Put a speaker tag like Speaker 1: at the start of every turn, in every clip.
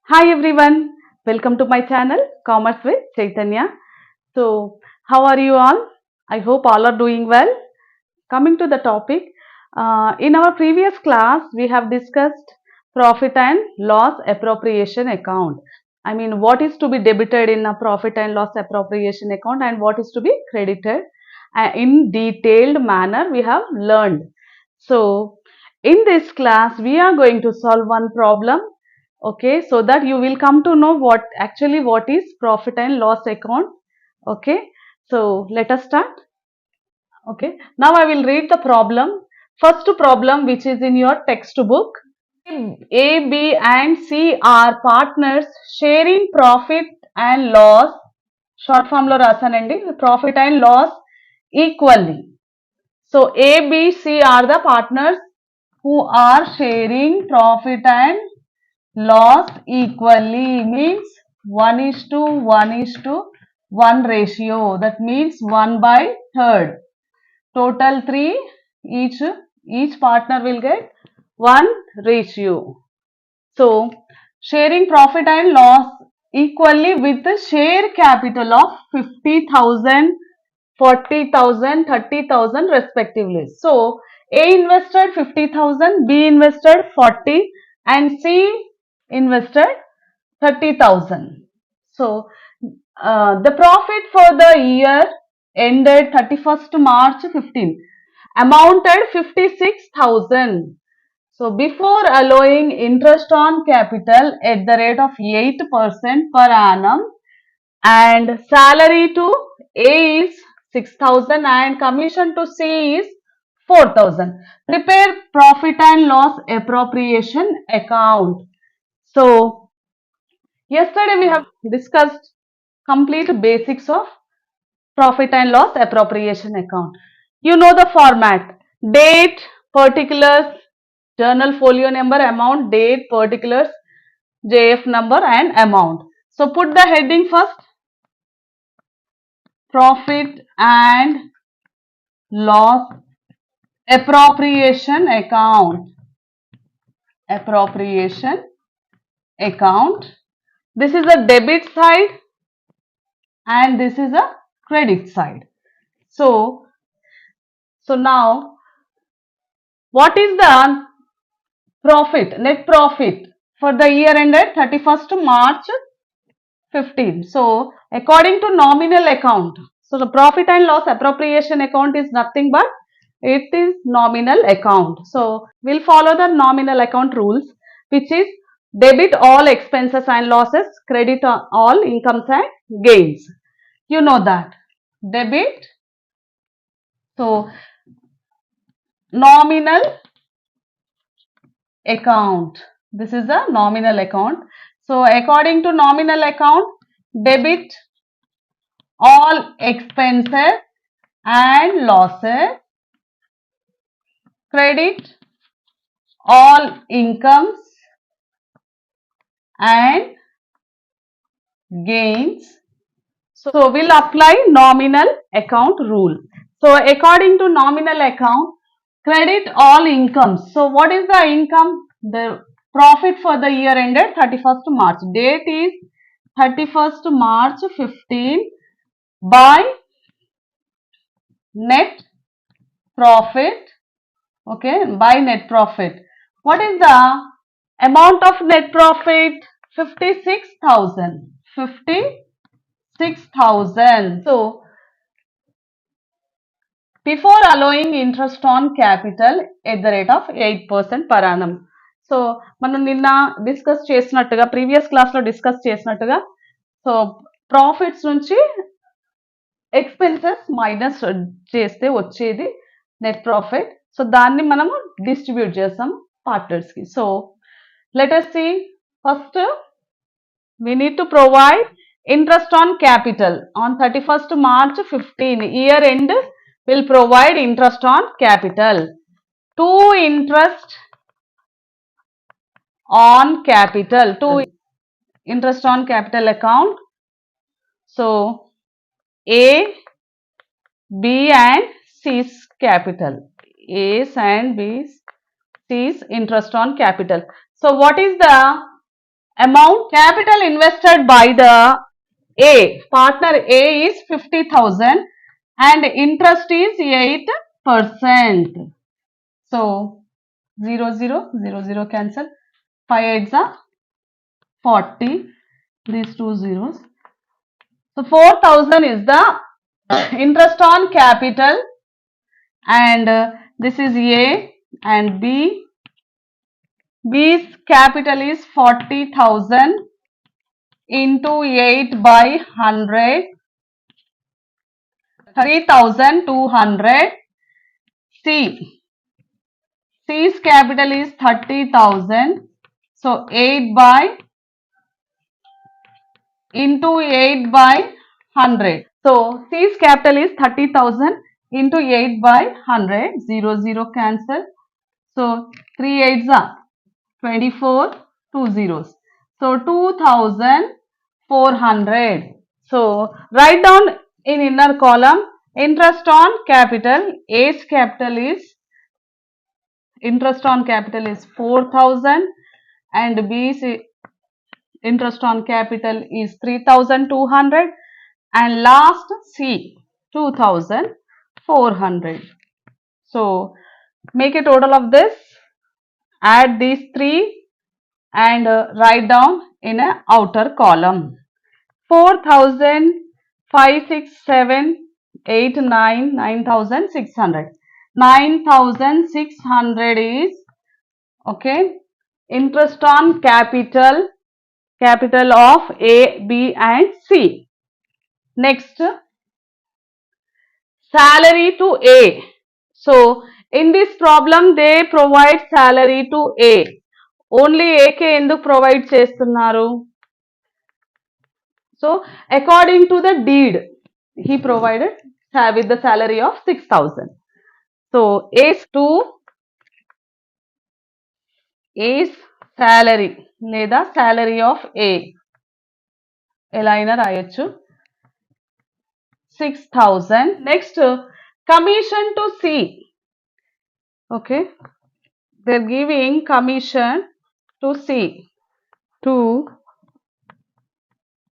Speaker 1: Hi everyone, welcome to my channel Commerce with Chaitanya. So, how are you all? I hope all are doing well. Coming to the topic, in our previous class, we have discussed profit and loss appropriation account. I mean, what is to be debited in a profit and loss appropriation account and what is to be credited in detailed manner we have learned. So, in this class, we are going to solve one problem, okay, so that you will come to know what is profit and loss account. Okay, so let us start. Okay, now I will read the problem. First problem, which is in your textbook. A, B and C are partners sharing profit and loss. Short form లో రాసానండి, profit and loss equally. So A, B, C are the partners who are sharing profit and loss equally, means 1:1:1 ratio. That means 1/3. Total 3, each partner will get 1 ratio. So sharing profit and loss equally with the share capital of 50,000, 40,000, 30,000 respectively. So A invested 50,000, B invested 40 and C invested 30,000. So the profit for the year ended 31st March 15 amounted 56,000. So before allowing interest on capital at the rate of 8% per annum and salary to A is 6,000 and commission to C is 4,000. Prepare profit and loss appropriation account. So yesterday we have discussed complete basics of profit and loss appropriation account. You know the format: date, particulars, journal folio number, amount, date, particulars, JF number and amount. So put the heading first: profit and loss appropriation account. Appropriation account. This is a debit side and this is a credit side. So now what is the profit, net profit for the year ended 31st March 15? So according to nominal account, so the profit and loss appropriation account is nothing but it is nominal account. So we'll follow the nominal account rules, which is debit all expenses and losses, credit all incomes and gains. You know that. Debit. So nominal account. This is a nominal account. So according to nominal account, debit all expenses and losses, credit all incomes and gains. So we'll apply nominal account rule. So according to nominal account, credit all incomes. So what is the income? The profit for the year ended 31st March. Date is 31st March 15 by net profit. Okay, by net profit. What is the amount of net profit? 56,000. 56,000. So before allowing interest on capital at the rate of 8% per annum. So మనం నిన్న discuss చేసినట్టుగా, previous క్లాస్లో discuss చేసినట్టుగా, so profits నుంచి expenses minus చేస్తే వచ్చేది net profit. So దాన్ని మనము డిస్ట్రిబ్యూట్ చేస్తాం పార్ట్నర్స్కి. So let us see. First we need to provide interest on capital on 31st March 15. Year end will provide interest on capital. To interest on capital, to interest on capital account. So A, B and C's capital. A's and B's, C's interest on capital. So what is the amount capital invested by the A, partner A is 50,000 and interest is 8%. So 0, 0, 0, 0 cancel. 5 8s are 40. These two zeros. So 4,000 is the interest on capital, and this is A and B. B's capital is 40,000 into 8 by 100, 3,200. C's capital is 30,000. So 8 by into 8 by 100. So C's capital is 30,000 into 8 by 100. 0, 0 cancel. So 3 8s are 24, 2 zeros. So 2,400. So write down in inner column interest on capital. A's capital is interest on capital is 4,000 and B's interest on capital is 3,200 and last C 2,400. So make a total of this, add these three and write down in a outer column. 4,000, 5, 6, 7, 8, 9, 9,600. 9,600 is okay interest on capital of A, B and C. Next, salary to A. So in this problem they provide salary to A. Only A ke enduku provide chestunnaru? So according to the deed he provided with the salary of 6,000. So A's salary లేదా salary of A ఎలా అయినా రాయొచ్చు 6,000. Next, commission to C. Okay, they're giving commission to C. To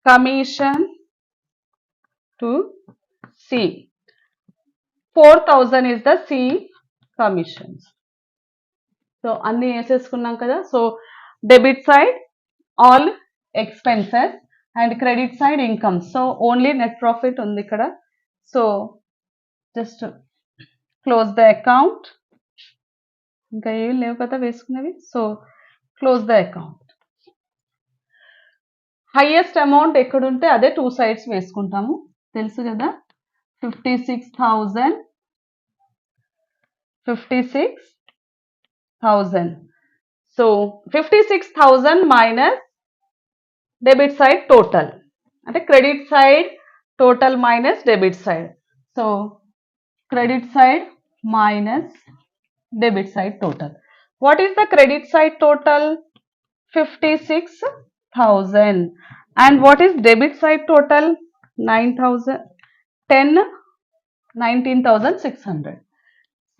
Speaker 1: commission to C. 4,000 is the C commissions. So అన్ని వేసేసుకున్నాం కదా. So debit side all expenses and credit side income. So only net profit ఉంది ఇక్కడ. So just close the account. ఇంకా ఏం లేవు కదా వేసుకునేవి. So close the account. Highest amount ఎక్కడుంటే అదే టూ సైడ్స్ వేసుకుంటాము తెలుసు కదా. 56,000 So 56,000 minus debit side total. అంటే credit side total minus debit side. So credit side minus debit side total. What is the credit side total? 56,000. And what is debit side total? 19,600.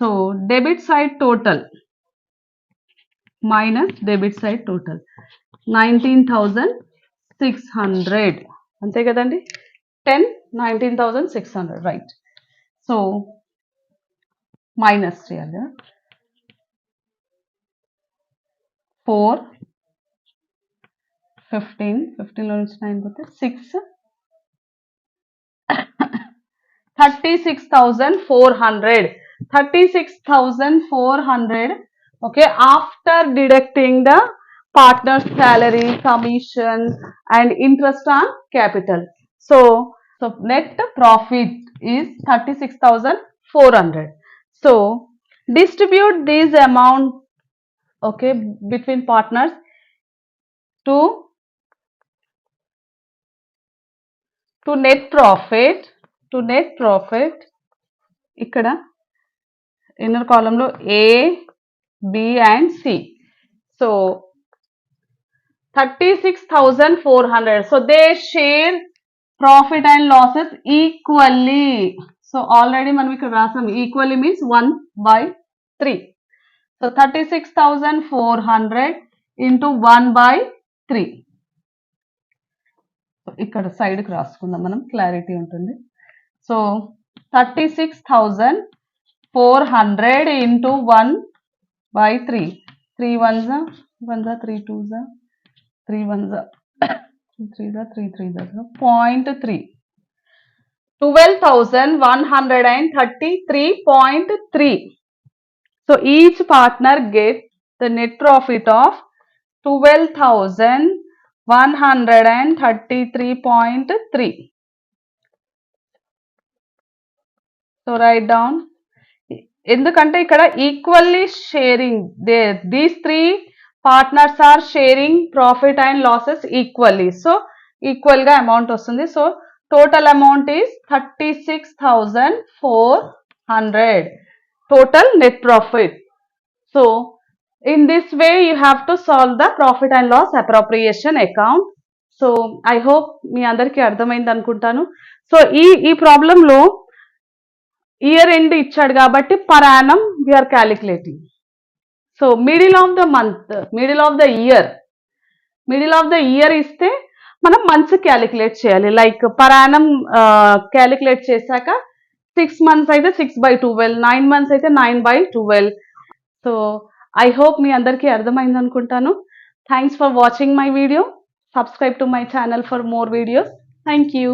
Speaker 1: So debit side total minus debit side total 19,600. అంతే కదండి. 10 19,600 right. So minus చేయాలి. 4 15 లో నుంచి 9 పోతే 6 36,400. 36,400. Okay, after deducting the partner's salary, commission and interest on capital. So net profit is 36,400. So distribute this amount, okay, between partners to net profit. ఇక్కడ inner కాలంలో A, B and C. So 36,400. So they share profit and losses equally. So already మనం ఇక్కడ రాసాం equally means 1/3. So 36,400 into 1/3. ఇక్కడ సైడ్కి రాసుకుందాం మనం, clarity ఉంటుంది. So 36,400 into 1/3. 3 ones are 3 twos are 3 ones are 3 threes are 3 threes are 0.3. 12,133.3. So each partner gets the net profit of 12,133.3. So write down. ఎందుకంటే ఇక్కడ equally sharing, these 3 partners are sharing profit and losses equally. So equal గా amount వస్తుంది. So total amount is 36,400 total net profit. So in this way you have to solve the profit and loss appropriation account. So I hope మీ అందరికీ అర్థమైంది అనుకుంటాను. So ఈ ప్రాబ్లంలో year end ఇచ్చాడు కాబట్టి per annum we are calculating. So middle of the month, middle of the year ఇస్తే మనం months calculate చేయాలి. లైక్ పర్ యానం క్యాలిక్యులేట్ చేశాక 6 months అయితే 6/12, 9 months అయితే 9/12. సో ఐ హోప్ మీ అందరికీ అర్థమైంది అనుకుంటాను. Thanks for watching my video. Subscribe to my channel for more videos. Thank you.